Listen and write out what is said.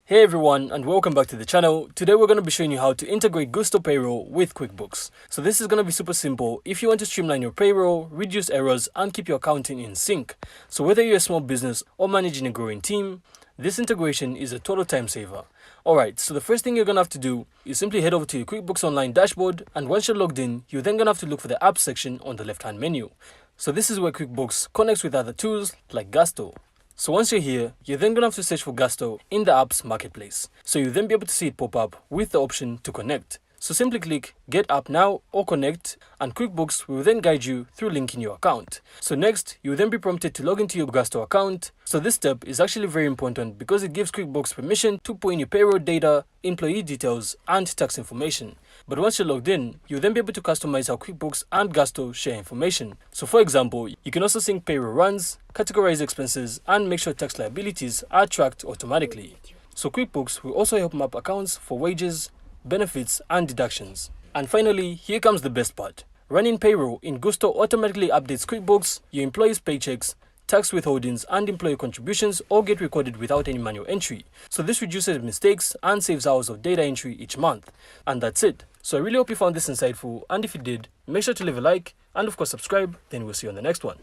Hey everyone, and welcome back to the channel. Today we're going to be showing you how to integrate Gusto Payroll with QuickBooks. So this is going to be super simple if you want to streamline your payroll, reduce errors, and keep your accounting in sync. So whether you're a small business or managing a growing team, this integration is a total time saver. Alright, so the first thing you're going to have to do is simply head over to your QuickBooks Online dashboard, and once you're logged in, you're then going to have to look for the Apps section on the left-hand menu. So this is where QuickBooks connects with other tools like Gusto. So once you're here, you're then going to have to search for Gusto in the app's marketplace. So you'll then be able to see it pop up with the option to connect. So simply click Get App Now or Connect, and QuickBooks will then guide you through linking your account. So next, you'll then be prompted to log into your Gusto account. So this step is actually very important because it gives QuickBooks permission to put in your payroll data, employee details, and tax information. But once you're logged in, you'll then be able to customize how QuickBooks and Gusto share information. So for example, you can also sync payroll runs, categorize expenses, and make sure tax liabilities are tracked automatically. So QuickBooks will also help map accounts for wages, benefits, and deductions. And finally, here comes the best part. Running payroll in Gusto automatically updates QuickBooks, your employees' paychecks, tax withholdings, and employee contributions all get recorded without any manual entry. So this reduces mistakes and saves hours of data entry each month. And that's it. So I really hope you found this insightful, and if you did, make sure to leave a like and of course subscribe. Then we'll see you on the next one.